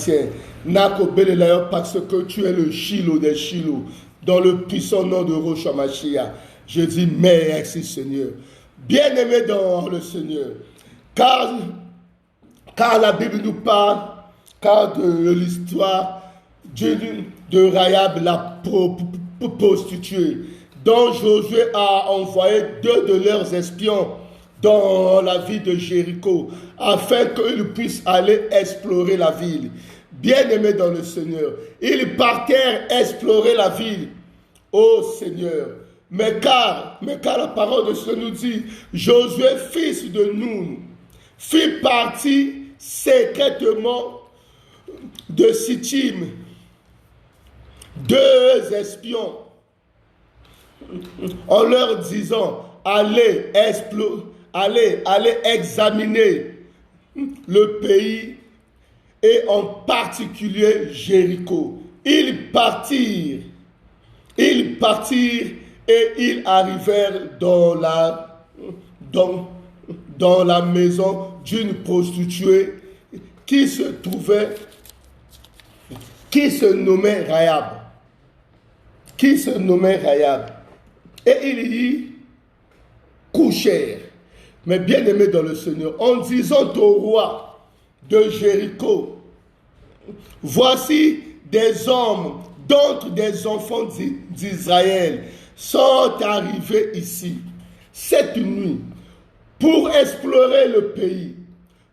haïtien. Nakobelelayo, parce que tu es le Shiloh des Shiloh. Dans le puissant nom de Rosh Mashiach, je dis merci Seigneur. Bien-aimé dans le Seigneur, car la Bible nous parle de l'histoire de Rahab la prostituée, dont Josué a envoyé 2 de leurs espions dans la ville de Jéricho, afin qu'ils puissent aller explorer la ville. Bien-aimés dans le Seigneur, ils partèrent explorer la ville. Ô Seigneur, mais car la parole de Dieu nous dit, Josué, fils de Nun, fit partie secrètement de Sittim, 2 espions, en leur disant, allez examiner le pays et en particulier Jéricho. Ils partirent et ils arrivèrent dans la maison d'une prostituée qui se nommait Rahab. Et ils y couchèrent. Mais bien aimés dans le Seigneur, en disant au roi de Jéricho, voici des hommes d'entre des enfants d'Israël sont arrivés ici cette nuit pour explorer le pays.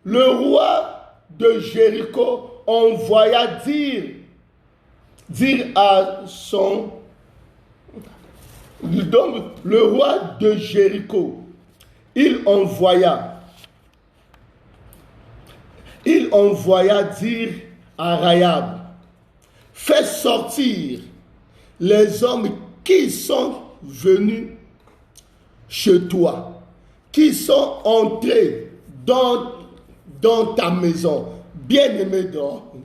Le roi de Jéricho envoya dire à son... Donc, le roi de Jéricho, il envoya dire à Rahab, fais sortir les hommes qui sont venus chez toi, qui sont entrés dans ta maison, bien-aimé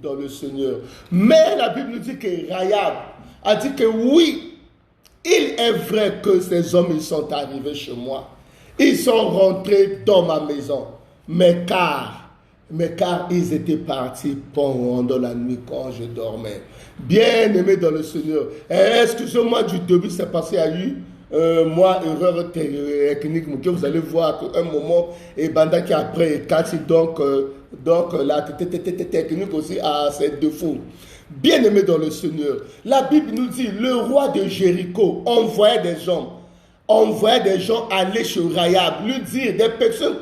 dans le Seigneur. Mais la Bible nous dit que Rahab a dit que oui, il est vrai que ces hommes, ils sont arrivés chez moi. Ils sont rentrés dans ma maison. Mais car ils étaient partis pendant la nuit quand je dormais. Bien-aimé dans le Seigneur. Excusez-moi du début, c'est parce qu'il y a eu erreur technique. Que vous allez voir qu'un moment, et Banda qui après est cassé. Donc la technique aussi a ses défauts. Bien-aimé dans le Seigneur, la Bible nous dit, le roi de Jéricho envoyait des gens aller chez Rahab, lui dire des personnes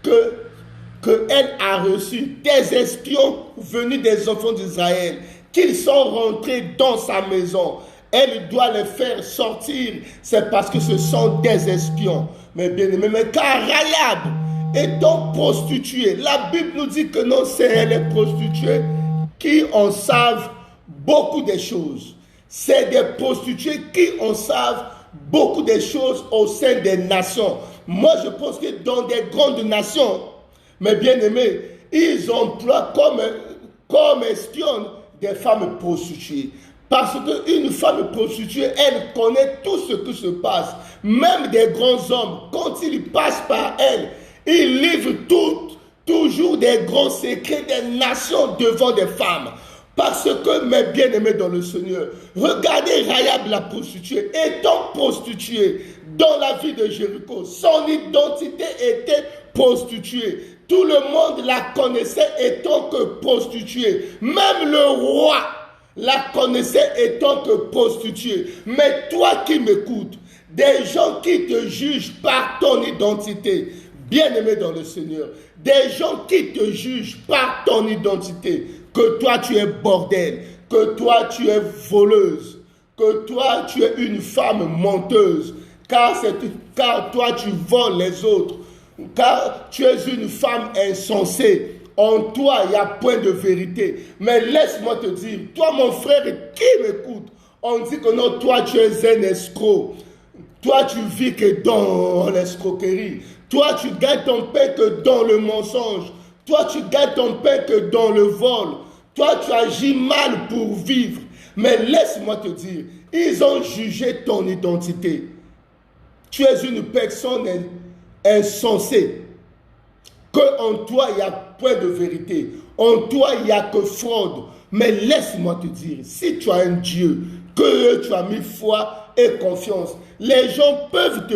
qu'elle a reçues, des espions venus des enfants d'Israël, qu'ils sont rentrés dans sa maison. Elle doit les faire sortir, c'est parce que ce sont des espions. Mais bien-aimé, mais car Rahab étant prostituée, la Bible nous dit que non, c'est elle est prostituée qui en savent beaucoup de choses. C'est des prostituées qui en savent beaucoup de choses au sein des nations. Moi, je pense que dans des grandes nations, mes bien-aimés, ils emploient comme espionnes des femmes prostituées. Parce qu'une femme prostituée, elle connaît tout ce qui se passe. Même des grands hommes, quand ils passent par elle, ils livrent toujours des grands secrets des nations devant des femmes. Parce que, mes bien-aimés dans le Seigneur, regardez Rahab la prostituée, étant prostituée dans la ville de Jéricho, son identité était prostituée. Tout le monde la connaissait étant que prostituée. Même le roi la connaissait étant que prostituée. Mais toi qui m'écoutes, des gens qui te jugent par ton identité, bien-aimé dans le Seigneur, des gens qui te jugent par ton identité, que toi tu es bordel, que toi tu es voleuse, que toi tu es une femme menteuse, car toi tu voles les autres, car tu es une femme insensée. En toi, il n'y a point de vérité. Mais laisse-moi te dire, toi mon frère qui m'écoute, on dit que non, toi tu es un escroc. Toi tu vis que dans l'escroquerie. Toi tu gagnes ton pain que dans le mensonge. Toi tu gagnes ton pain que dans le vol. Toi tu agis mal pour vivre. Mais laisse-moi te dire, ils ont jugé ton identité. Tu es une personne insensée. Que en toi, il n'y a point de vérité. En toi, il n'y a que fraude. Mais laisse-moi te dire, si tu as un Dieu, que tu as mis foi et confiance, les gens peuvent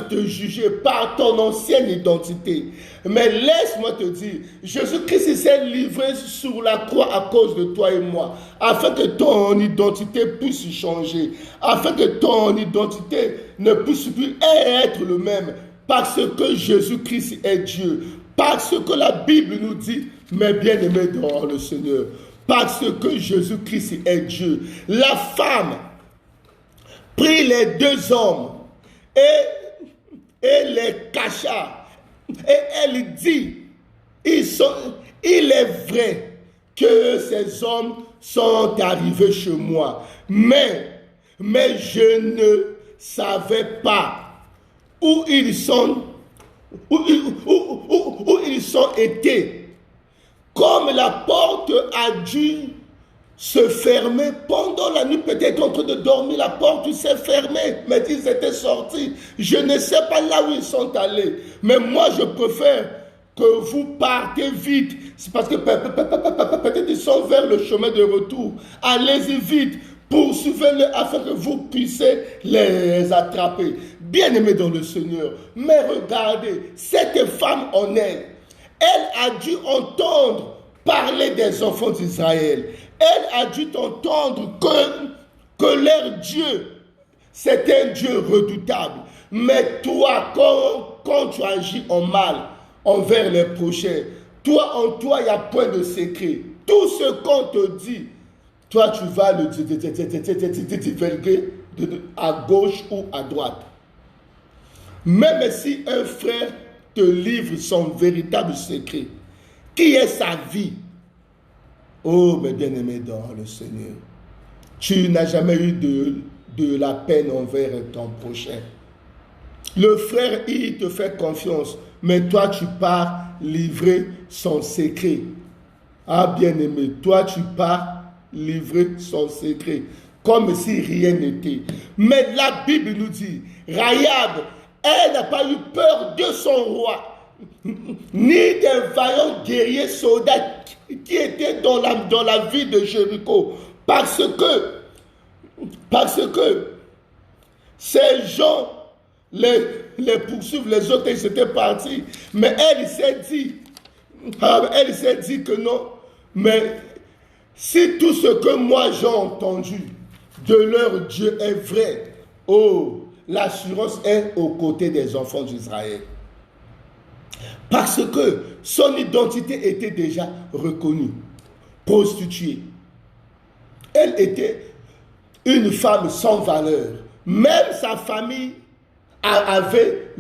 te juger par ton ancienne identité. Mais laisse-moi te dire, Jésus-Christ s'est livré sur la croix à cause de toi et moi, afin que ton identité puisse changer, afin que ton identité ne puisse plus être le même, parce que Jésus-Christ est Dieu, parce que la Bible nous dit, mes bien-aimés dans le Seigneur, parce que Jésus-Christ est Dieu. La femme prit les deux hommes et les cacha. Et elle dit, il est vrai que ces hommes sont arrivés chez moi, mais je ne savais pas où ils sont été. Comme la porte a dû se fermer pendant la nuit, peut-être en train de dormir, la porte s'est fermée, mais ils étaient sortis. Je ne sais pas là où ils sont allés, mais moi je préfère que vous partez vite. C'est parce que peut-être ils sont vers le chemin de retour. Allez-y vite, poursuivez-les afin que vous puissiez les attraper. Bien-aimés dans le Seigneur, mais regardez, cette femme honnête, elle a dû entendre parler des enfants d'Israël. Elle a dû entendre que leur Dieu, c'est un Dieu redoutable. Mais toi, quand tu agis en mal envers les prochains, en toi, il n'y a point de secret. Tout ce qu'on te dit, toi, tu vas le divulguer à gauche ou à droite. Même si un frère te livre son véritable secret, qui est sa vie. Oh, mes bien-aimés dans le Seigneur, tu n'as jamais eu de la peine envers ton prochain. Le frère, il te fait confiance, mais toi, tu pars livrer son secret. Ah, bien-aimé, toi, tu pars livrer son secret, comme si rien n'était. Mais la Bible nous dit, Rahab, elle n'a pas eu peur de son roi, ni des vaillants guerriers soldats qui étaient dans la ville de Jéricho, parce que ces gens les poursuivent, les autres ils étaient partis, mais elle s'est dit que non, mais si tout ce que moi j'ai entendu de leur Dieu est vrai, oh, l'assurance est aux côtés des enfants d'Israël. Parce que son identité était déjà reconnue, prostituée. Elle était une femme sans valeur. Même sa famille avait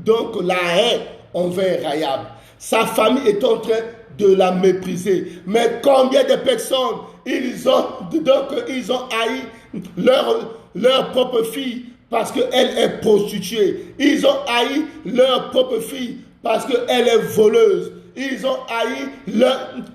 donc la haine envers Rahab. Sa famille est en train de la mépriser. Mais combien de personnes ils ont haï leur propre fille parce qu'elle est prostituée. Ils ont haï leur propre fille parce qu'elle est voleuse. Ils ont haï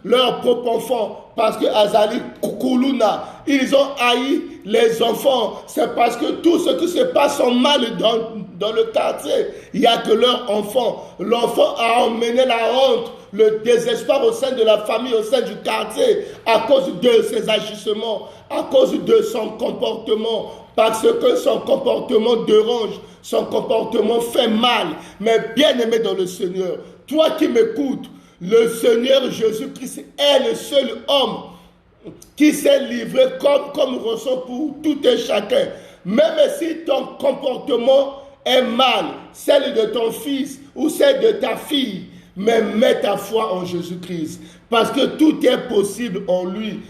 leur propre enfant parce que Azali Koulouna. Ils ont haï les enfants. C'est parce que tout ce qui se passe en mal dans le quartier, il n'y a que leur enfant. L'enfant a emmené la honte, le désespoir au sein de la famille, au sein du quartier, à cause de ses agissements, à cause de son comportement. Parce que son comportement dérange, son comportement fait mal. Mais bien aimé dans le Seigneur, toi qui m'écoutes, le Seigneur Jésus-Christ est le seul homme qui s'est livré comme rançon pour tout et chacun. Même si ton comportement est mal, celle de ton fils ou celle de ta fille, mais mets ta foi en Jésus-Christ. Parce que tout est possible en lui.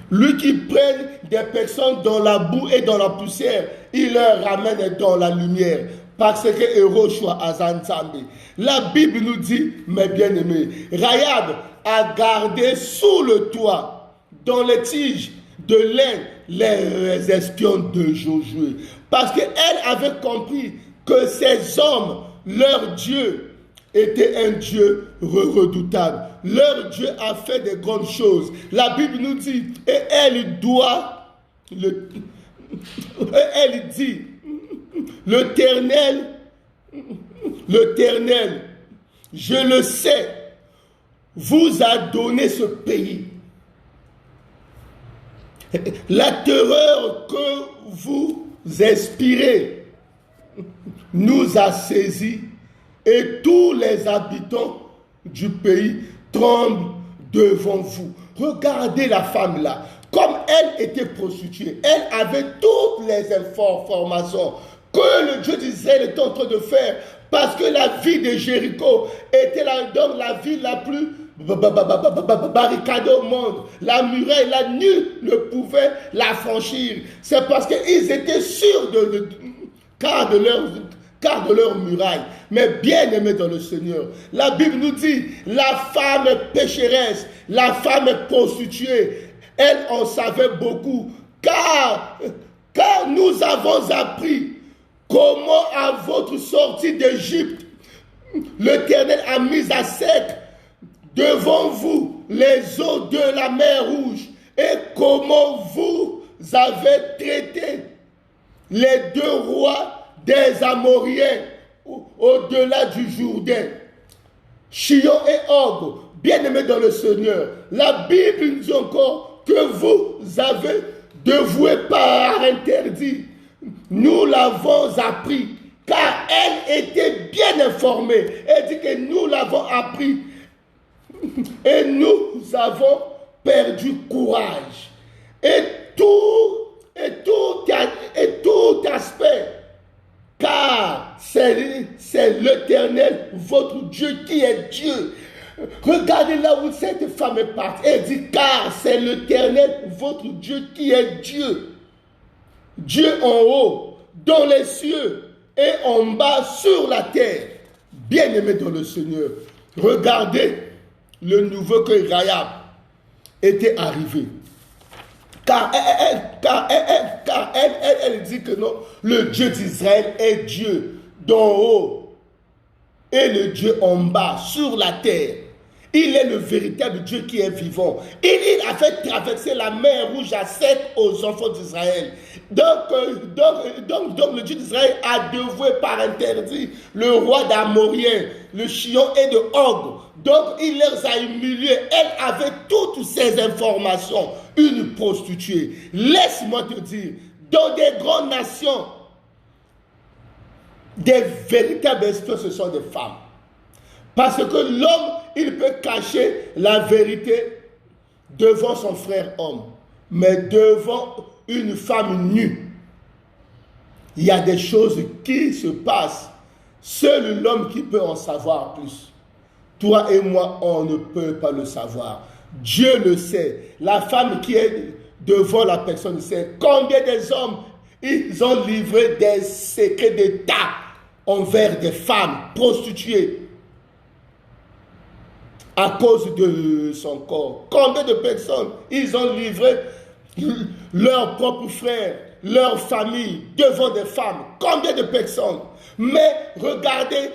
Lui qui prenne des personnes dans la boue et dans la poussière, il leur ramène dans la lumière. Parce que Eroshua Azanzambi. La Bible nous dit, mes bien-aimés, Rahab a gardé sous le toit, dans les tiges de laine, les espions de Josué. Parce qu'elle avait compris que ces hommes, leur Dieu, était un Dieu redoutable. Leur Dieu a fait de grandes choses. La Bible nous dit, et elle dit, l'Éternel je le sais, vous a donné ce pays. La terreur que vous inspirez nous a saisis et tous les habitants du pays tremblent devant vous. Regardez la femme là. Comme elle était prostituée, elle avait toutes les informations que le Dieu d'Israël était en train de faire, parce que la ville de Jéricho était donc la ville la plus barricadée au monde. La muraille, là, nul ne pouvait la franchir. C'est parce qu'ils étaient sûrs car de leur muraille. Mais bien aimé dans le Seigneur, la Bible nous dit, la femme pécheresse, la femme prostituée, elle en savait beaucoup, car nous avons appris comment à votre sortie d'Égypte, l'Éternel a mis à sec devant vous les eaux de la mer Rouge, et comment vous avez traité les deux rois des Amoriens au-delà du Jourdain, Sihon et Og. Bien-aimés dans le Seigneur, la Bible nous dit encore que vous avez dévoué par interdit. Nous l'avons appris, car elle était bien informée. Elle dit que nous l'avons appris et nous avons perdu courage. Et tout aspect, car c'est l'Éternel, votre Dieu, qui est Dieu. Regardez là où cette femme est partie. Elle dit, car c'est l'Éternel, votre Dieu, qui est Dieu. Dieu en haut, dans les cieux, et en bas sur la terre. Bien-aimé dans le Seigneur, regardez le nouveau que Rahab était arrivé. Car elle dit que non, le Dieu d'Israël est Dieu d'en haut et le Dieu en bas, sur la terre. Il est le véritable Dieu qui est vivant. Il a fait traverser la mer Rouge à sec aux enfants d'Israël. Donc le Dieu d'Israël a dévoué par interdit le roi d'Amorien, le Sihon et de Og. Donc il les a humiliés. Elle avait toutes ces informations. Une prostituée. Laisse-moi te dire, dans des grandes nations, des véritables espions, ce sont des femmes. Parce que l'homme, il peut cacher la vérité devant son frère homme. Mais devant une femme nue, il y a des choses qui se passent. Seul l'homme qui peut en savoir plus. Toi et moi, on ne peut pas le savoir. Dieu le sait. La femme qui est devant la personne sait. Combien des hommes, ils ont livré des secrets d'État envers des femmes prostituées à cause de son corps. Combien de personnes, ils ont livré leurs propres frères, leur famille devant des femmes. Combien de personnes. Mais regardez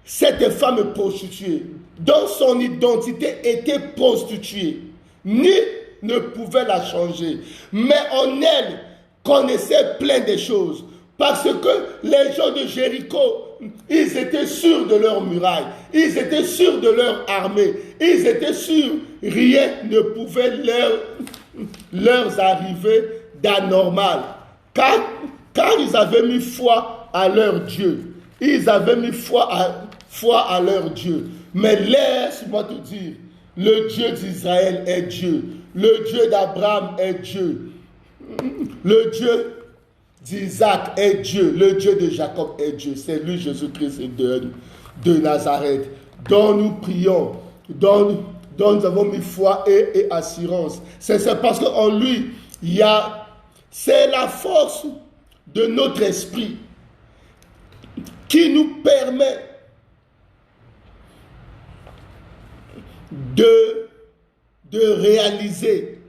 cette femme prostituée, dont son identité était prostituée. Ni ne pouvait la changer. Mais en elle connaissait plein de choses. Parce que les gens de Jéricho, ils étaient sûrs de leur muraille. Ils étaient sûrs de leur armée. Ils étaient sûrs, rien ne pouvait leur arriver d'anormal. Car ils avaient mis foi à leur Dieu. Ils avaient mis foi à leur Dieu. Mais laisse-moi te dire, le Dieu d'Israël est Dieu. Le Dieu d'Abraham est Dieu. Le Dieu d'Isaac est Dieu. Le Dieu de Jacob est Dieu. C'est lui, Jésus-Christ de Nazareth, dont nous prions, dont nous avons mis foi et assurance. C'est parce qu'en lui, c'est la force de notre esprit qui nous permet de réaliser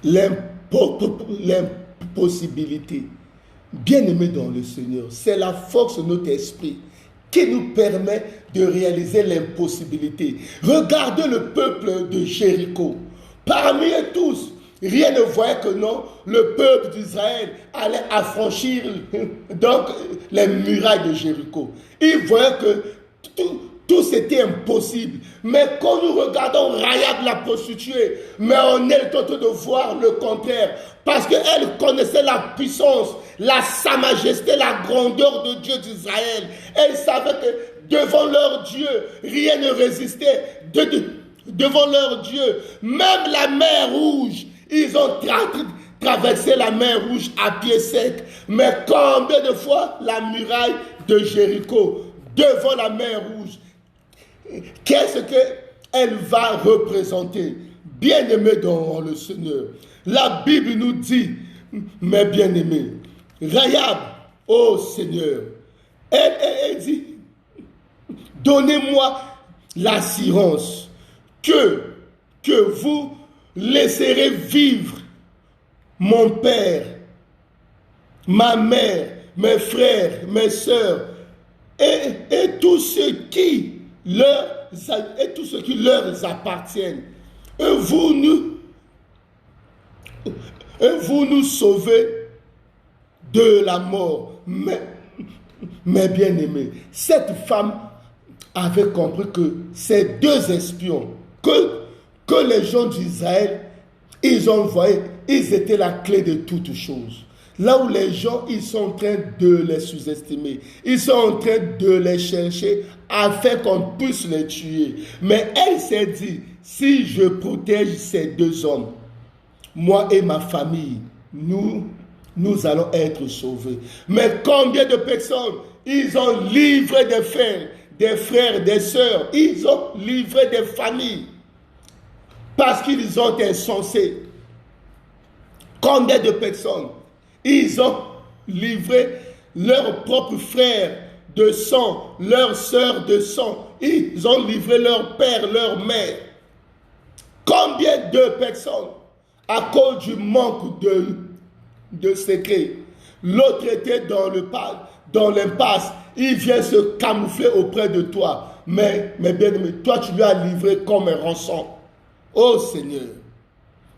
l'impossibilité. Bien-aimés dans le Seigneur, c'est la force de notre esprit qui nous permet de réaliser l'impossibilité. Regardez le peuple de Jéricho. Parmi eux tous, rien ne voyait que non, le peuple d'Israël allait affranchir donc les murailles de Jéricho. Ils voyaient que tout c'était impossible. Mais quand nous regardons Rahab la prostituée, mais on est en train de voir le contraire. Parce qu'elle connaissait la puissance, sa majesté, la grandeur de Dieu d'Israël. Elle savait que devant leur Dieu, rien ne résistait. Devant leur Dieu, même la mer Rouge, ils ont traversé la mer Rouge à pied sec. Mais combien de fois la muraille de Jéricho, devant la mer Rouge, qu'est-ce qu'elle va représenter? Bien-aimés dans le Seigneur, la Bible nous dit, mes bien-aimés, Rahab, ô Seigneur, elle dit, donnez-moi l'assurance que vous laisserez vivre mon père, ma mère, mes frères, mes sœurs, et tous ceux qui leur appartiennent. Et vous nous sauvez de la mort. Mais bien-aimés, cette femme avait compris que ces deux espions que les gens d'Israël, ils ont envoyés, ils étaient la clé de toutes choses. Là où les gens, ils sont en train de les sous-estimer. Ils sont en train de les chercher afin qu'on puisse les tuer. Mais elle s'est dit, si je protège ces deux hommes, moi et ma famille, nous allons être sauvés. Mais combien de personnes, ils ont livré des frères, des sœurs, ils ont livré des familles parce qu'ils ont insensé. Combien de personnes, ils ont livré leurs propres frères de sang, leurs sœurs de sang, ils ont livré leur père, leur mère. Combien de personnes, à cause du manque de secret, l'autre était dans l'impasse, il vient se camoufler auprès de toi. Mais bien aimé, toi tu lui as livré comme un rançon. Oh Seigneur,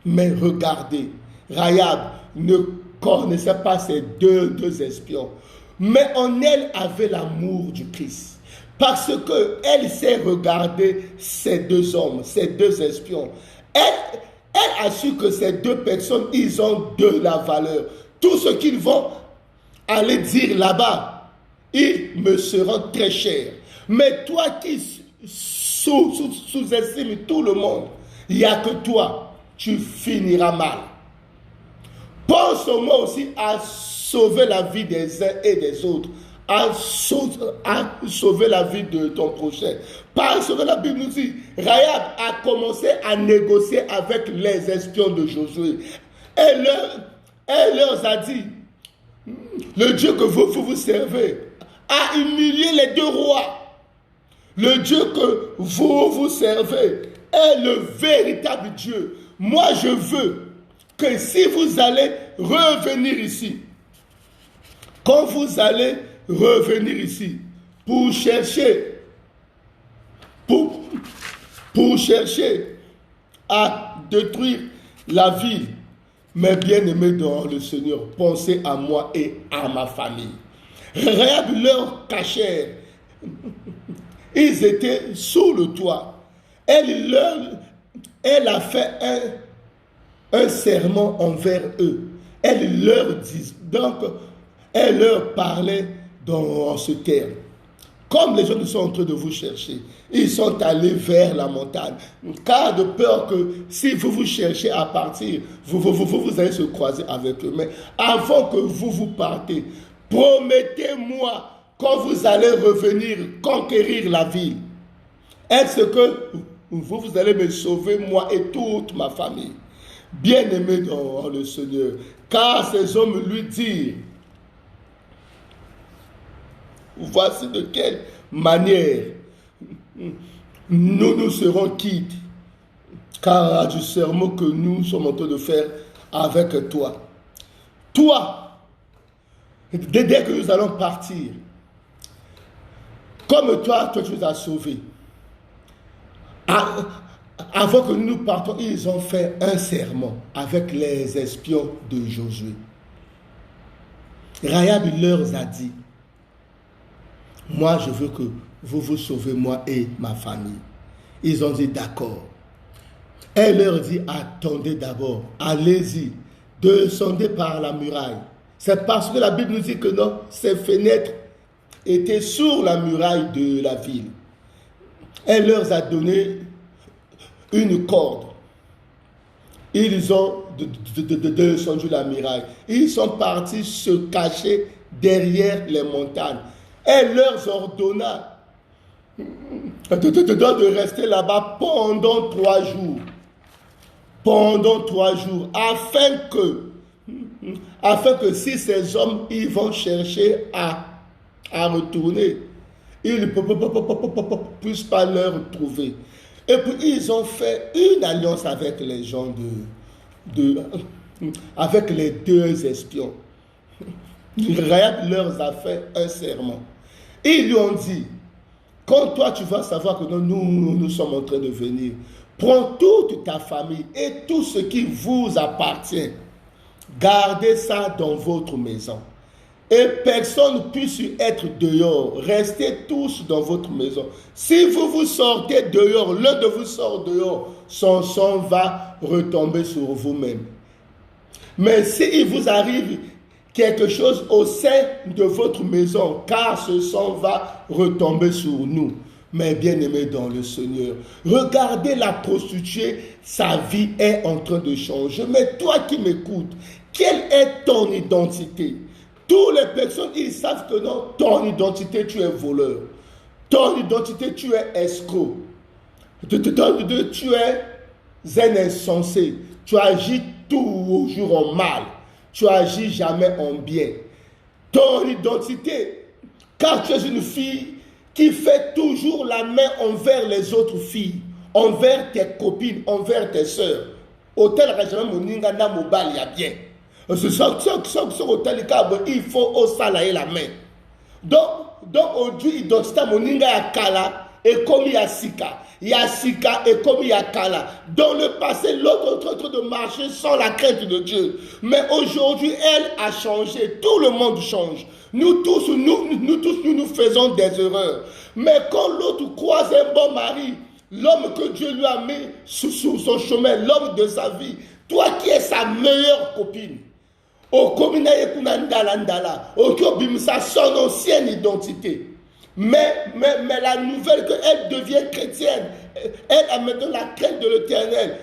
mais regardez, Rahab ne connaissait pas ces deux espions. Mais en elle avait l'amour du Christ. Parce qu'elle sait regarder ces deux hommes, ces deux espions. Elle a su que ces deux personnes, ils ont de la valeur. Tout ce qu'ils vont aller dire là-bas, ils me seront très chers. Mais toi qui sous-estimes tout le monde, il n'y a que toi, tu finiras mal. Pense au moins aussi à sauver la vie des uns et des autres, à sauver la vie de ton prochain. Parce que la Bible nous dit, Rahab a commencé à négocier avec les espions de Josué. Elle leur a dit, le Dieu que vous servez a humilié les deux rois. Le Dieu que vous servez est le véritable Dieu. Moi, je veux que si vous allez revenir ici, quand vous allez revenir ici pour chercher à détruire la ville, mes bien-aimés dans le Seigneur, pensez à moi et à ma famille. Rahab leur cachèrent. Ils étaient sous le toit. Elle a fait un serment envers eux. Elle leur dit, donc, elle leur parlait dans ce terme. Comme les gens sont en train de vous chercher, ils sont allés vers la montagne. Car de peur que si vous cherchez à partir, vous allez se croiser avec eux. Mais avant que vous partez, promettez-moi quand vous allez revenir conquérir la ville. Est-ce que vous allez me sauver, moi et toute ma famille? Bien-aimé dans le Seigneur, car ces hommes lui dirent, voici de quelle manière nous serons quittes, car du serment que nous sommes en train de faire avec toi. Toi, dès que nous allons partir, comme toi tu nous as sauvés, avant que nous partons, ils ont fait un serment avec les espions de Josué. Rahab leur a dit, moi je veux que vous vous sauvez, moi et ma famille. Ils ont dit d'accord. Elle leur dit, attendez d'abord, allez-y, descendez par la muraille. C'est parce que la Bible nous dit que non, ces fenêtres étaient sur la muraille de la ville. Elle leur a donné une corde. Ils ont descendu la muraille. Ils sont partis se cacher derrière les montagnes. Elle leur ordonna de rester là-bas pendant 3 jours. Pendant 3 jours, afin que si ces hommes ils vont chercher à retourner, ils ne puissent pas leur trouver. Et puis ils ont fait une alliance avec les gens avec les 2 espions. Rahab leur a fait un serment. Ils lui ont dit, quand toi tu vas savoir que nous sommes en train de venir, prends toute ta famille et tout ce qui vous appartient. Gardez ça dans votre maison. Et personne ne puisse être dehors. Restez tous dans votre maison. Si vous vous sortez dehors, l'un de vous sort dehors, son sang va retomber sur vous-même. Mais s'il vous arrive quelque chose au sein de votre maison, car ce sang va retomber sur nous. Mais bien-aimés dans le Seigneur, regardez la prostituée, sa vie est en train de changer. Mais toi qui m'écoutes, quelle est ton identité? Toutes les personnes, ils savent que non, ton identité, tu es voleur. Ton identité, tu es escroc. Tu es un insensé. Tu agis toujours en mal. Tu agis jamais en bien. Ton identité, car tu es une fille qui fait toujours la main envers les autres filles, envers tes copines, envers tes sœurs. Hôtel Rajama Moninga na mobile ya bien. Ce hôtel il faut au salaire la main. Donc aujourd'hui identité Moninga ya kala et comme ya sika. Ya sika et comme ya kala. Dans le passé, l'autre est en train de marcher sans la crainte de Dieu. Mais aujourd'hui, elle a changé. Tout le monde change. Nous tous, nous faisons des erreurs. Mais quand l'autre croise un bon mari, l'homme que Dieu lui a mis sur son chemin, l'homme de sa vie, toi qui es sa meilleure copine, au komina yekunandala ndala, au kobimsa son ancienne identité. Mais la nouvelle qu'elle devient chrétienne, elle a maintenant la crainte de l'Éternel.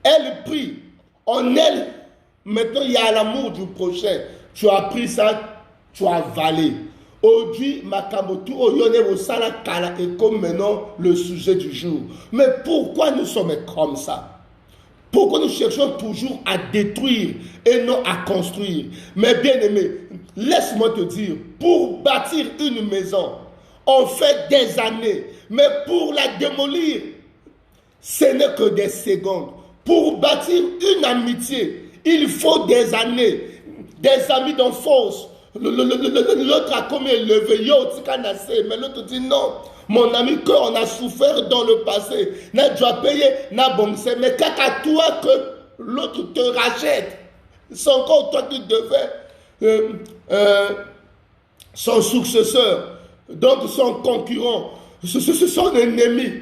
Elle prie. En elle, maintenant il y a l'amour du prochain. Tu as pris ça, tu as avalé. Aujourd'hui, Makamotu Oyone Osala Kala est comme maintenant le sujet du jour. Mais pourquoi nous sommes comme ça? Pourquoi nous cherchons toujours à détruire et non à construire? Mais bien aimé, laisse-moi te dire, pour bâtir une maison, on fait des années. Mais pour la démolir, ce n'est que des secondes. Pour bâtir une amitié, il faut des années. Des amis d'enfance. L'autre a comme élevé, mais l'autre dit non. Mon ami, qu'on a souffert dans le passé, n'a déjà payé, n'a bon, mais qu'à toi que l'autre te rachète. C'est encore toi qui devais son successeur, donc son concurrent, son ennemi.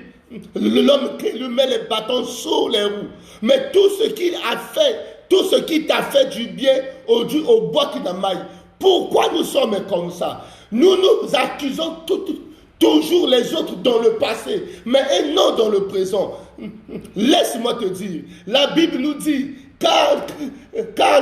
L'homme qui lui met les bâtons sur les roues. Mais tout ce qu'il a fait, tout ce qui t'a fait du bien au bois qui n'a maille. Pourquoi nous sommes comme ça? Nous nous accusons toujours les autres dans le passé, mais non dans le présent. Laisse-moi te dire, la Bible nous dit, car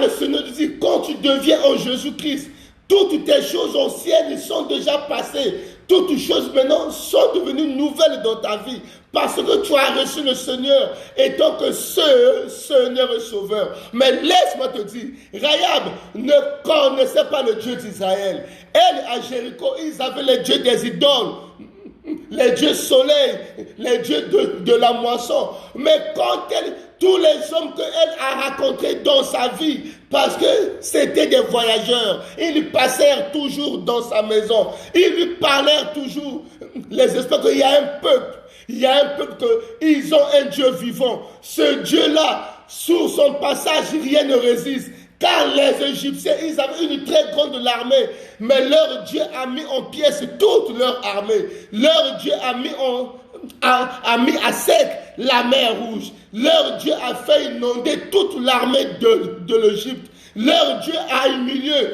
le Seigneur nous dit, quand tu deviens en Jésus-Christ, toutes tes choses anciennes sont déjà passées. Toutes choses maintenant sont devenues nouvelles dans ta vie. Parce que tu as reçu le Seigneur étant que Seigneur et Sauveur. Mais laisse-moi te dire, Rahab ne connaissait pas le Dieu d'Israël. Elle, à Jéricho, ils avaient les dieux des idoles. les dieux soleil, les dieux de la moisson. Mais quand tous les hommes qu'elle a rencontrés dans sa vie, parce que c'était des voyageurs, ils passèrent toujours dans sa maison, ils lui parlèrent toujours, les esprits qu'il y a un peuple. Il y a un peuple qu'ils ont un Dieu vivant. Ce Dieu-là, sous son passage, rien ne résiste. Car les Égyptiens, ils avaient une très grande armée. Mais leur Dieu a mis en pièces toute leur armée. Leur Dieu a mis à sec la mer Rouge. Leur Dieu a fait inonder toute l'armée de l'Égypte. Leur Dieu a humilié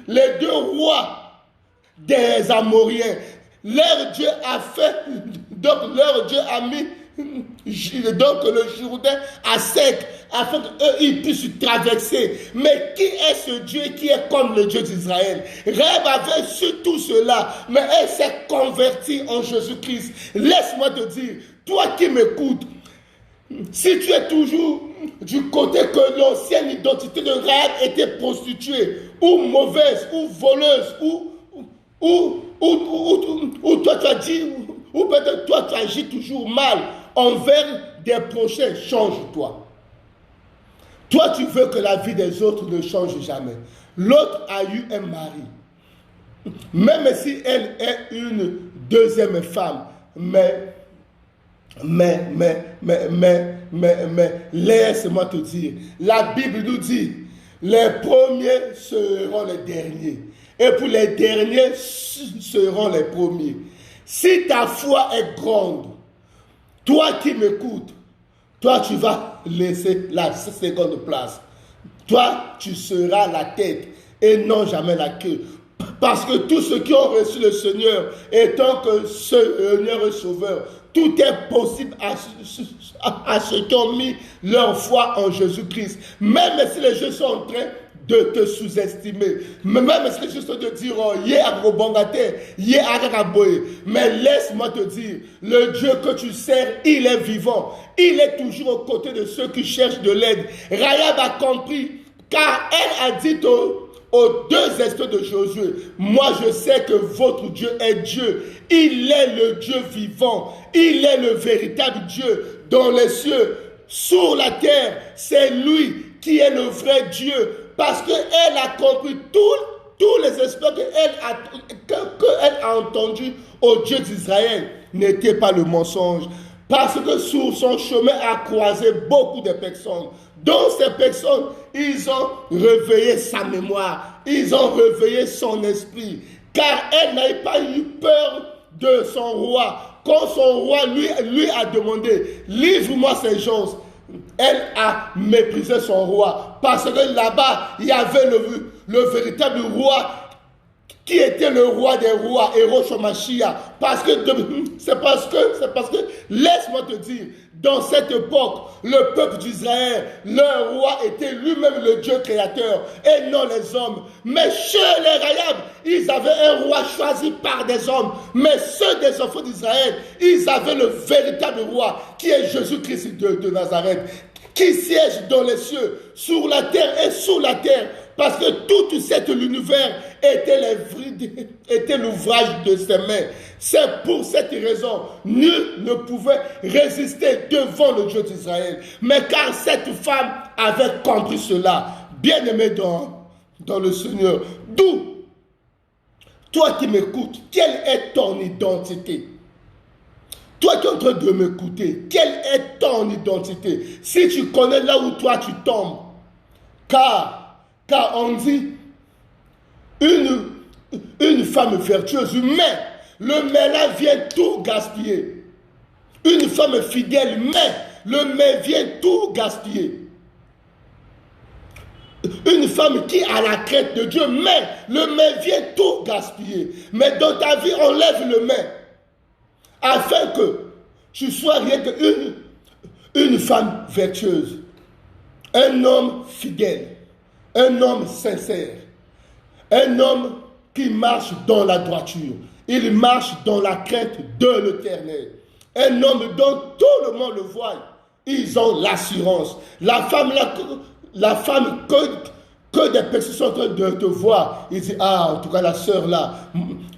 les deux rois des Amoriens. Leur Dieu a fait, donc leur Dieu a mis donc le Jourdain à sec, afin qu'eux ils puissent traverser. Mais qui est ce Dieu qui est comme le Dieu d'Israël? Rêve avait su tout cela, mais elle s'est convertie en Jésus-Christ. Laisse-moi te dire, toi qui m'écoutes, si tu es toujours du côté que l'ancienne identité de Rahab était prostituée, ou mauvaise, ou voleuse, ou toi tu as dit, ou peut-être toi tu agis toujours mal envers des prochains, change-toi. Toi tu veux que la vie des autres ne change jamais. L'autre a eu un mari, même si elle est une deuxième femme, mais laisse-moi te dire, la Bible nous dit, les premiers seront les derniers. Et pour les derniers seront les premiers. Si ta foi est grande, toi qui m'écoutes, toi tu vas laisser la seconde place. Toi tu seras la tête et non jamais la queue. Parce que tous ceux qui ont reçu le Seigneur étant que Seigneur et Sauveur, tout est possible à ceux qui ont mis leur foi en Jésus-Christ. Même si les gens sont en train de te sous-estimer, même si les gens sont de dire oh, mais laisse-moi te dire, le Dieu que tu sers, il est vivant, il est toujours aux côtés de ceux qui cherchent de l'aide. Rahab a compris, car elle a dit aux deux esprits de Josué, moi je sais que votre Dieu est Dieu, il est le Dieu vivant, il est le véritable Dieu dans les cieux, sur la terre, c'est lui qui est le vrai Dieu, parce qu'elle a compris tous les esprits qu'elle a entendus au Dieu d'Israël n'étaient pas le mensonge, parce que sur son chemin a croisé beaucoup de personnes. Donc ces personnes, ils ont réveillé sa mémoire, ils ont réveillé son esprit, car elle n'a pas eu peur de son roi. Quand son roi lui a demandé, livre-moi ces choses, elle a méprisé son roi, parce que là-bas, il y avait le véritable roi qui était le roi des rois, Héroshomachia. C'est parce que, laisse-moi te dire, dans cette époque, le peuple d'Israël, leur roi était lui-même le Dieu créateur et non les hommes. Mais chez les Rahab, ils avaient un roi choisi par des hommes. Mais ceux des enfants d'Israël, ils avaient le véritable roi qui est Jésus-Christ de Nazareth, qui siège dans les cieux, sur la terre et sous la terre. Parce que tout cet univers était l'ouvrage de ses mains. C'est pour cette raison, nul ne pouvait résister devant le Dieu d'Israël. Mais car cette femme avait compris cela, bien-aimé dans le Seigneur, d'où, toi qui m'écoutes, quelle est ton identité? Toi qui es en train de m'écouter, quelle est ton identité? Si tu connais là où toi tu tombes, car on dit, une femme vertueuse, mais le mais là vient tout gaspiller. Une femme fidèle, mais le mais vient tout gaspiller. Une femme qui a la crainte de Dieu, mais le mais vient tout gaspiller. Mais dans ta vie, enlève le mais, afin que tu sois rien qu'une femme vertueuse, un homme fidèle, un homme sincère, un homme qui marche dans la droiture, il marche dans la crainte de l'Éternel, un homme dont tout le monde le voit, ils ont l'assurance. La femme Que des personnes sont en train de te voir. Ils disent, ah, en tout cas, la sœur là,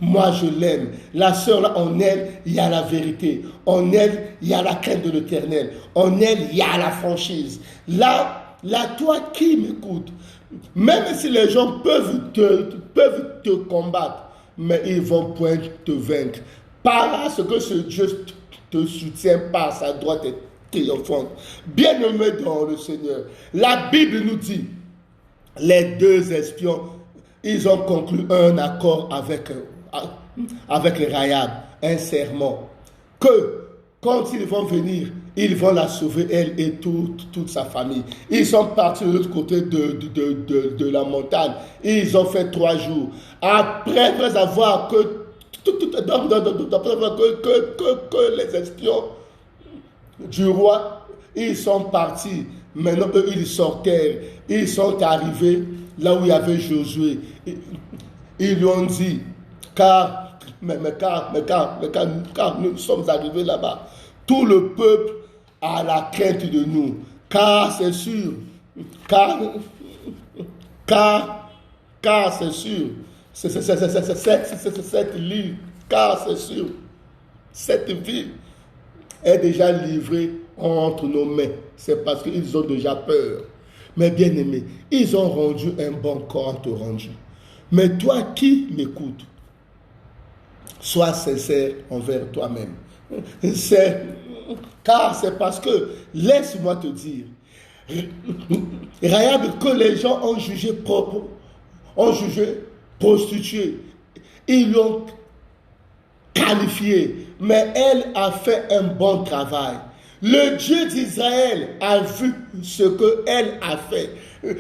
moi je l'aime. La sœur là, en elle, il y a la vérité. En elle, il y a la crainte de l'Éternel. En elle, il y a la franchise. Là, toi qui m'écoutes, même si les gens peuvent te combattre, mais ils vont point te vaincre. Parce que ce Dieu te soutient par sa droite et triomphante. Bien-aimé dans le Seigneur, la Bible nous dit, les deux espions, ils ont conclu un accord avec Rahab, un serment, que quand ils vont venir, ils vont la sauver, elle et toute sa famille. Ils sont partis de l'autre côté de la montagne. Ils ont fait 3 jours. Après avoir que les espions du roi, ils sont partis. Maintenant, eux, ils sortaient. Ils sont arrivés là où il y avait Josué. Ils lui ont dit, car nous sommes arrivés là-bas, tout le peuple a la crainte de nous. Car c'est sûr, car c'est sûr, cette ville, car c'est sûr, cette ville est déjà livrée entre nos mains. C'est parce qu'ils ont déjà peur. Mais bien aimé, ils ont rendu un bon compte rendu. Mais toi qui m'écoutes, sois sincère envers toi-même. Car c'est parce que, laisse-moi te dire, Rahab, que les gens ont jugé propre, ont jugé prostituée, ils l'ont qualifiée, mais elle a fait un bon travail. Le Dieu d'Israël a vu ce qu'elle a fait.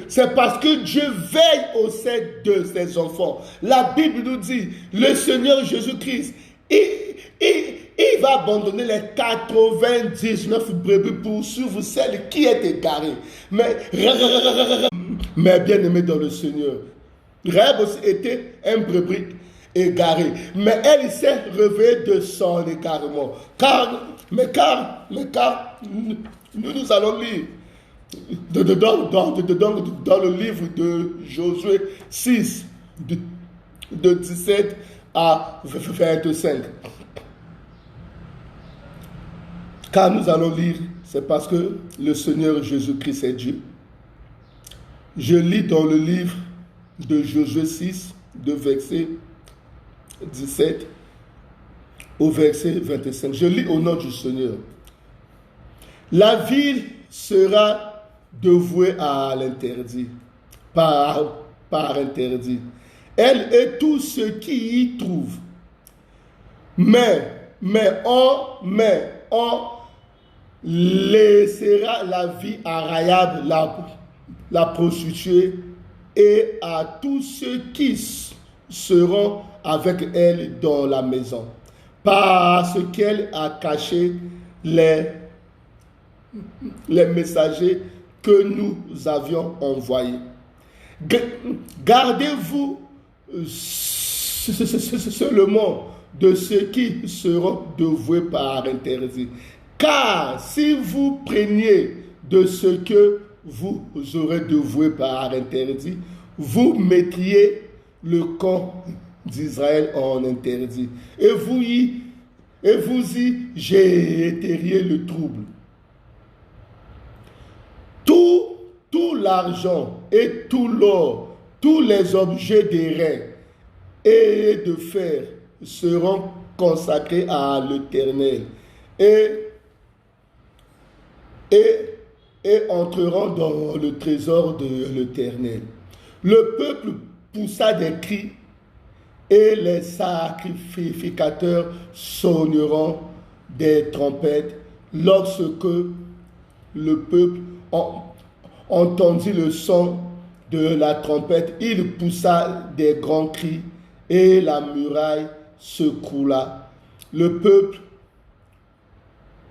C'est parce que Dieu veille au sein de ses enfants. La Bible nous dit, le Seigneur Jésus-Christ, il va abandonner les 99 brebis pour suivre celle qui est égarée. Mais bien aimé dans le Seigneur, Rahab aussi était un brebis égaré. Mais elle s'est réveillée de son égarement. Car nous allons lire dans le livre de Josué 6, de 17 à 25. Car nous allons lire, c'est parce que le Seigneur Jésus-Christ est Dieu. Je lis dans le livre de Josué 6, de verset 17 au verset 25. Je lis au nom du Seigneur. La ville sera dévouée à l'interdit, par interdit. Elle et tous ceux qui y trouvent. Mais on laissera la vie à Rahab, la prostituée, et à tous ceux qui seront avec elle dans la maison, parce qu'elle a caché les messagers que nous avions envoyés. Gardez-vous seulement de ceux qui seront dévoués par interdit. Car si vous preniez de ce que vous aurez dévoué par interdit, vous mettriez le camp d'Israël en interdit. Et vous y jeteriez le trouble. Tout l'argent et tout l'or, tous les objets d'airain et de fer seront consacrés à l'Éternel et entreront dans le trésor de l'Éternel. Le peuple poussa des cris et les sacrificateurs sonneront des trompettes. Lorsque le peuple entendit le son de la trompette, il poussa des grands cris et la muraille s'écroula. Le peuple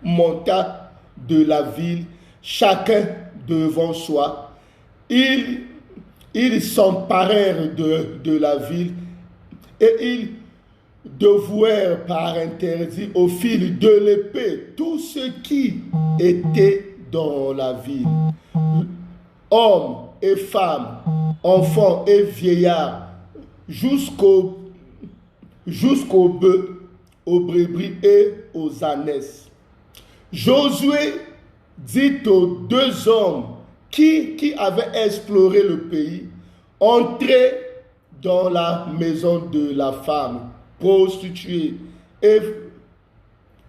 monta de la ville, chacun devant soi. Ils s'emparèrent de la ville et ils dévouèrent par interdit au fil de l'épée tous ceux qui étaient dans la ville, hommes, et femmes, enfants et vieillards, jusqu'aux bœufs, aux brebis et aux ânesses. Josué dit aux 2 hommes qui avaient exploré le pays, entrez dans la maison de la femme prostituée et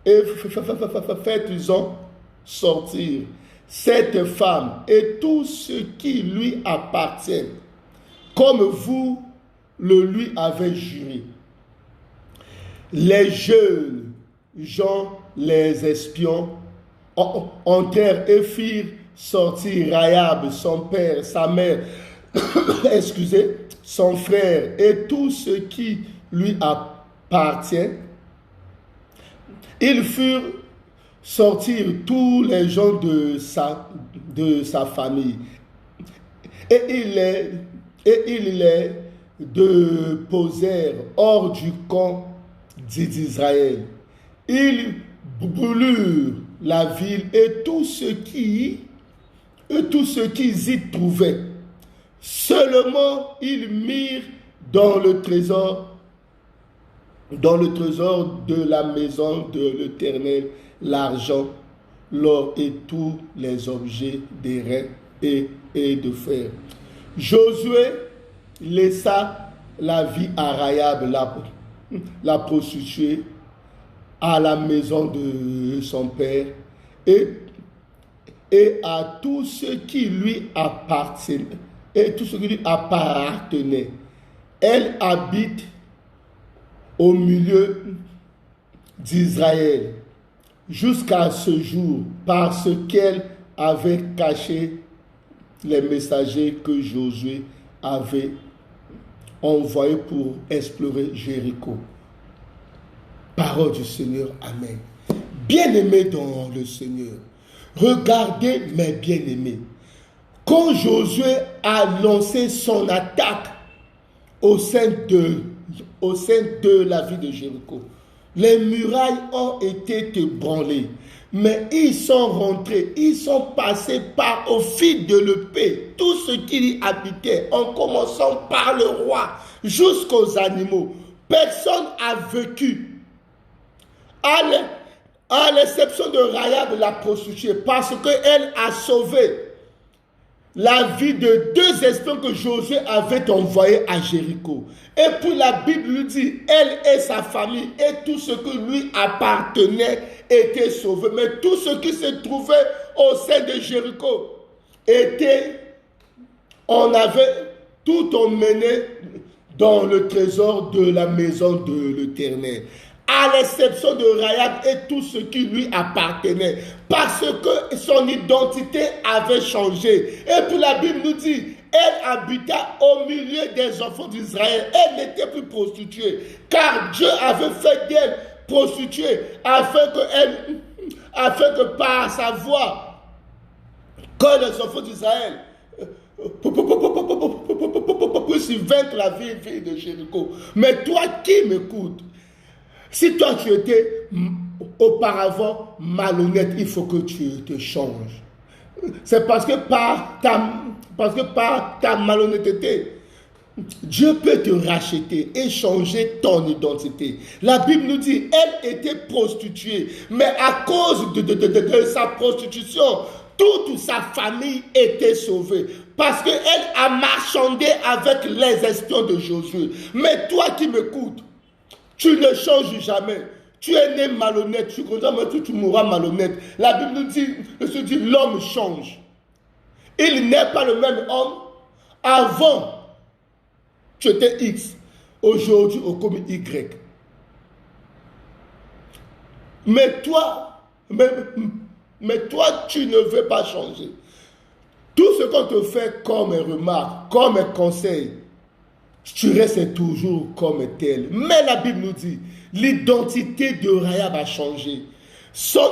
faites-en sortir cette femme et tout ce qui lui appartient, comme vous le lui avez juré. Les jeunes gens, les espions, entrèrent et firent sortir Rahab, son père, sa mère, son frère et tout ce qui lui appartient. Ils furent sortir tous les gens de sa famille et ils les déposèrent hors du camp d'Israël. Ils brûlurent la ville et tout ce qu'ils y trouvaient. Seulement ils mirent dans le trésor de la maison de l'Éternel l'argent, l'or et tous les objets d'airain et de fer. Josué laissa la vie à Rahab, la prostituée, à la maison de son père et à tout ce qui lui appartenait. Elle habite au milieu d'Israël jusqu'à ce jour, parce qu'elle avait caché les messagers que Josué avait envoyés pour explorer Jéricho. Parole du Seigneur, amen. Bien-aimés dans le Seigneur, regardez mes bien-aimés. Quand Josué a lancé son attaque au sein de la ville de Jéricho, les murailles ont été ébranlées, mais ils sont rentrés, ils sont passés par au fil de l'épée, tout ce qui y habitait, en commençant par le roi jusqu'aux animaux. Personne n'a vécu, à l'exception de Rahab la prostituée, parce qu'elle a sauvé la vie de 2 espions que Josué avait envoyés à Jéricho. Et puis la Bible lui dit, elle et sa famille et tout ce qui lui appartenait étaient sauvés. Mais tout ce qui se trouvait au sein de Jéricho on avait tout emmené dans le trésor de la maison de l'Éternel, à l'exception de Rahab et tout ce qui lui appartenait, parce que son identité avait changé. Et puis la Bible nous dit, elle habita au milieu des enfants d'Israël. Elle n'était plus prostituée, car Dieu avait fait d'elle prostituée, afin que par sa voix, que les enfants d'Israël puissent vaincre la ville de Jéricho. Mais toi qui m'écoutes, si toi tu étais auparavant malhonnête, il faut que tu te changes. C'est parce que par ta malhonnêteté, Dieu peut te racheter et changer ton identité. La Bible nous dit, elle était prostituée, mais à cause de sa prostitution, toute sa famille était sauvée. Parce qu'elle a marchandé avec les espions de Josué. Mais toi qui m'écoutes, tu ne changes jamais. Tu es né malhonnête. Tu mourras malhonnête. La Bible nous dit, l'homme change. Il n'est pas le même homme. Avant, tu étais X. Aujourd'hui, on comme Y. Mais toi, tu ne veux pas changer. Tout ce qu'on te fait comme remarque, comme conseil, tu restes toujours comme tel. Mais la Bible nous dit, l'identité de Rahab a changé. Son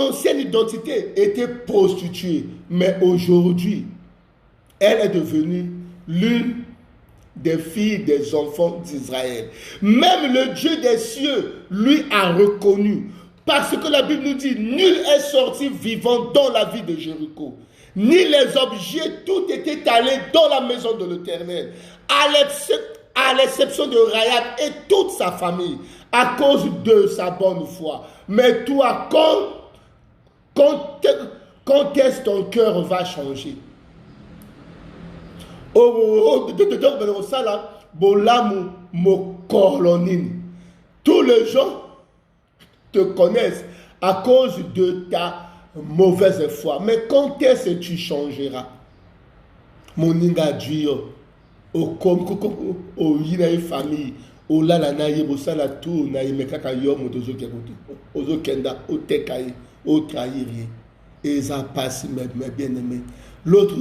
ancienne identité était prostituée. Mais aujourd'hui, elle est devenue l'une des filles des enfants d'Israël. Même le Dieu des cieux lui a reconnu. Parce que la Bible nous dit, nul est sorti vivant dans la ville de Jéricho. ni les objets, tout était allé dans la maison de l'Éternel, à l'exception de Rahab et toute sa famille, à cause de sa bonne foi. Mais toi, quand est-ce que ton cœur va changer? Tous les gens te connaissent à cause de ta mauvaise foi. Mais quand est-ce que tu changeras? Mon ingadio, au yina famille, au la na yebo sala tout na yemekaka yom ozo kekoto, ozo kenda, au tekaye, au trahir. Et ça passe, mes bien-aimés. L'autre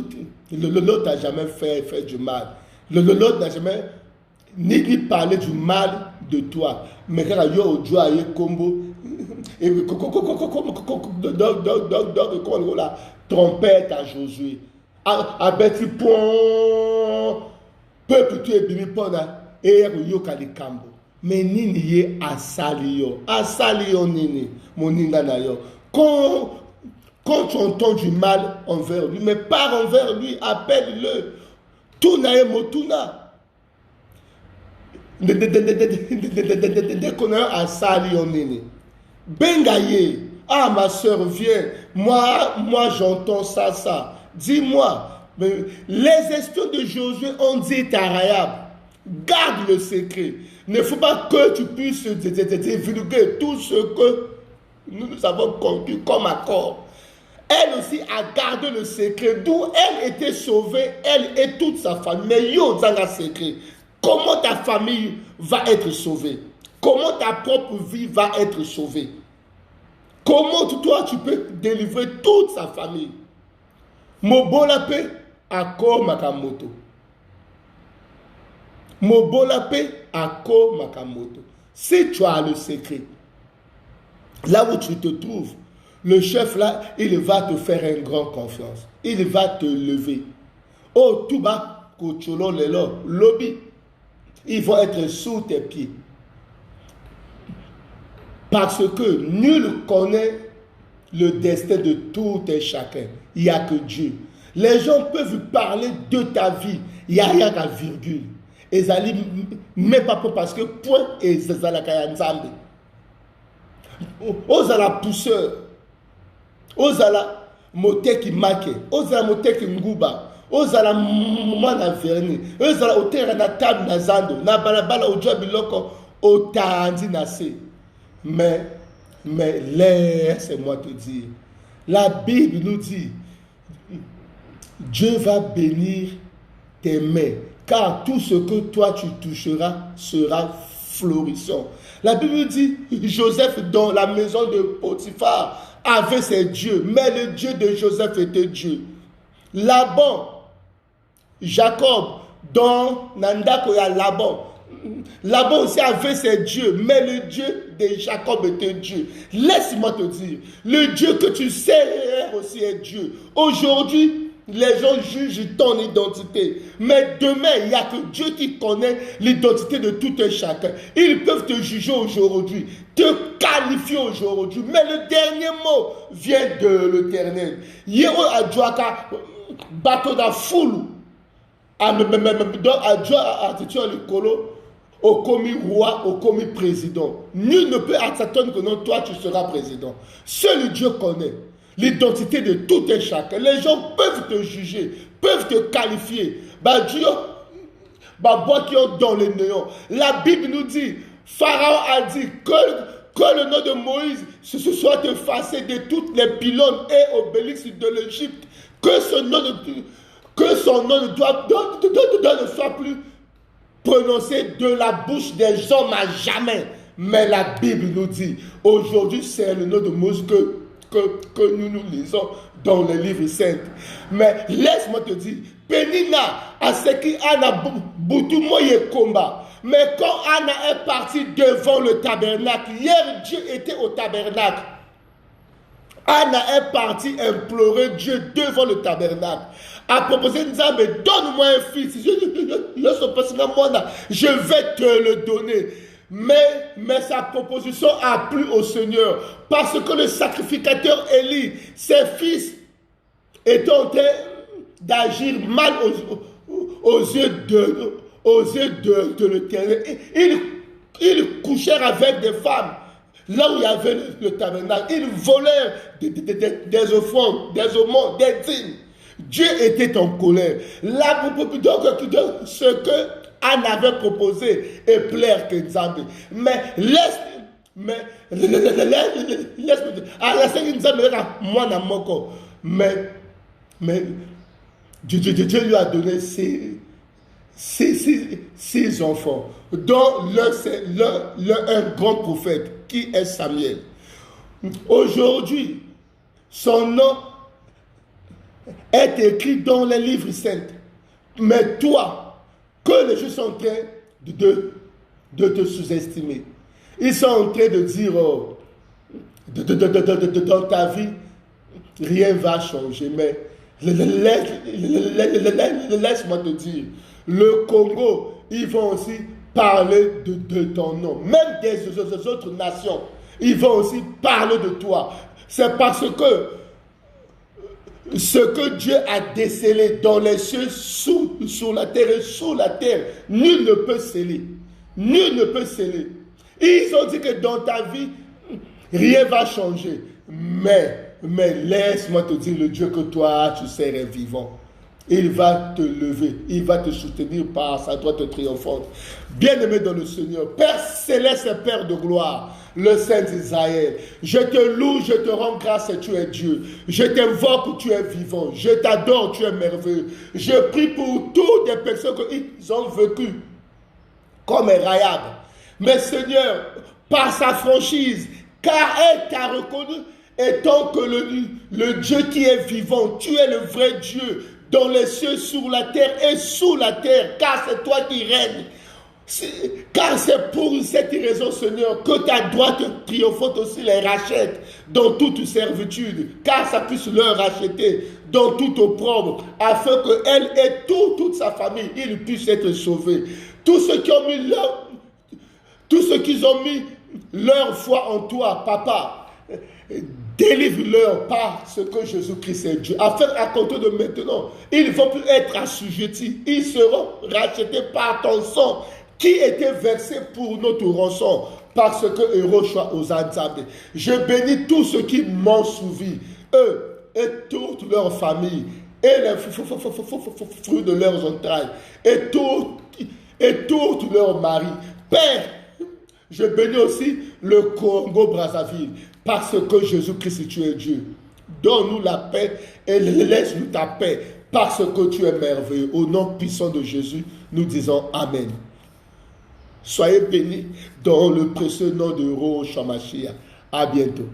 n'a jamais fait du mal. L'autre n'a jamais ni parlé du mal de toi. Mais quand il y a un Dieu à combo, et la trompette à Josué. A bêti point, peuple tu es bimi pona, et il y a des cambo. Mais nini ye asalio nini, mon inganayo. Quand tu entends du mal envers lui, mais pars envers lui, appelle-le. Tuna et motuna. Dès qu'on a un sali en nene. Bengaye. Ah, ma soeur, viens. Moi j'entends ça. Dis-moi. Les espions de Josué ont dit à Rahab, garde le secret. Il ne faut pas que tu puisses divulguer tout ce que nous avons conclu comme accord. Elle aussi a gardé le secret d'où elle était sauvée, elle et toute sa famille. Mais yo, dans le secret, comment ta famille va être sauvée? Comment ta propre vie va être sauvée? Comment toi tu peux délivrer toute sa famille? Mobolape ako makamoto. Mobolape ako makamoto. Si tu as le secret, là où tu te trouves, le chef là, il va te faire une grande confiance. Il va te lever. Oh, tout bas, kocholo lelo, lobby. Ils vont être sous tes pieds. Parce que nul connaît le destin de tout et chacun. Il n'y a que Dieu. Les gens peuvent parler de ta vie. Il n'y a rien qu'à virgule. Et ça mais pas parce que point et ça la kayanzambe. Ozala pousseur. Ozala moteki make, ozala moteki nguba, ozala mwana verni, ozala otera na table na zando, na balabala ojo biloko otandi na se. Mais laisse-moi te dire, la Bible nous dit, Dieu va bénir tes mains, car tout ce que toi tu toucheras sera florissant. La Bible dit, Joseph dans la maison de Potiphar avait ses dieux, mais le Dieu de Joseph était Dieu. Laban, Jacob, dans Nandakoya Laban. Laban aussi avait ses dieux, mais le Dieu de Jacob était Dieu. Laisse-moi te dire, le Dieu que tu sais aussi est Dieu. Aujourd'hui, les gens jugent ton identité. Mais demain, il n'y a que Dieu qui connaît l'identité de tout un chacun. Ils peuvent te juger aujourd'hui, te qualifier aujourd'hui. Mais le dernier mot vient de l'Éternel. Yero adjoaka bateau da foule. Adjoa le colo au commis roi, au commis président. Nul ne peut attendre que non, toi tu seras président. Seul Dieu connaît l'identité de tout et chacun. Les gens peuvent te juger, peuvent te qualifier. Dieu, bois qui est dans les néants. La Bible nous dit, Pharaon a dit que le nom de Moïse se soit effacé de toutes les pylônes et obélisques de l'Égypte. Que son nom ne soit plus prononcé de la bouche des hommes à jamais. Mais la Bible nous dit, aujourd'hui c'est le nom de Moïse que nous lisons dans les livres saints. Mais laisse-moi te dire, Pénina, à ce qui Anna Boutou Moye Komba. Mais quand Anna est partie devant le tabernacle, hier Dieu était au tabernacle. Anna est partie implorer Dieu devant le tabernacle. A proposé une disant, mais donne-moi un fils. Je vais te le donner. Mais sa proposition a plu au Seigneur. Parce que le sacrificateur Élie, ses fils était en train d'agir mal aux yeux de l'Éternel. Ils couchèrent avec des femmes là où il y avait le tabernacle. Ils volèrent des offrandes, des aumônes, des dîmes. Dieu était en colère. Là, donc, ce que Anne avait proposé est plaire que Nzambe. Mais laisse-moi dire. La Seigneur Nzambe moi na moko. Mais Dieu lui a donné six enfants, dont un grand prophète qui est Samuel. Aujourd'hui, son nom est écrit dans les livres saints. Mais toi, que les gens sont en train de te sous-estimer. Ils sont en train de dire, dans ta vie, rien ne va changer. Mais laisse-moi te dire, le Congo, ils vont aussi parler de ton nom. Même des autres nations, ils vont aussi parler de toi. C'est parce que ce que Dieu a décelé dans les cieux, sous la terre et sous la terre, nul ne peut sceller. Nul ne peut sceller. Ils ont dit que dans ta vie, rien ne va changer. Mais laisse-moi te dire, le Dieu que toi, tu sais, est vivant. Il va te lever, il va te soutenir par sa droite triomphante. Bien-aimé dans le Seigneur, Père céleste et Père de gloire, le Saint d'Israël, je te loue, je te rends grâce et tu es Dieu. Je t'invoque, tu es vivant. Je t'adore, tu es merveilleux. Je prie pour toutes les personnes qui ont vécu comme Rahab. Mais Seigneur, par sa franchise, car elle t'a reconnu, étant que le Dieu qui est vivant, tu es le vrai Dieu, dans les cieux, sur la terre et sous la terre, car c'est toi qui règnes. Car c'est pour cette raison, Seigneur, que ta droite triomphante aussi les rachète dans toute servitude, car ça puisse leur racheter dans toute opprobre, afin qu'elle et toute sa famille, ils puissent être sauvés. Tous ceux qui ont mis leur foi en toi, Papa, délivre-leur parce que Jésus-Christ est Dieu. Afin qu'à compter de maintenant, ils ne vont plus être assujettis. Ils seront rachetés par ton sang qui était versé pour notre rançon. Parce que héros soit aux Nzambe. Je bénis tous ceux qui m'ont suivi, eux et toute leur famille, et les fruits de leurs entrailles, et toutes leurs maris. Père, je bénis aussi le Congo-Brazzaville, parce que Jésus-Christ, tu es Dieu. Donne-nous la paix et laisse-nous ta paix, parce que tu es merveilleux. Au nom puissant de Jésus, nous disons Amen. Soyez bénis dans le précieux nom de Rosh Hamashiach. À bientôt.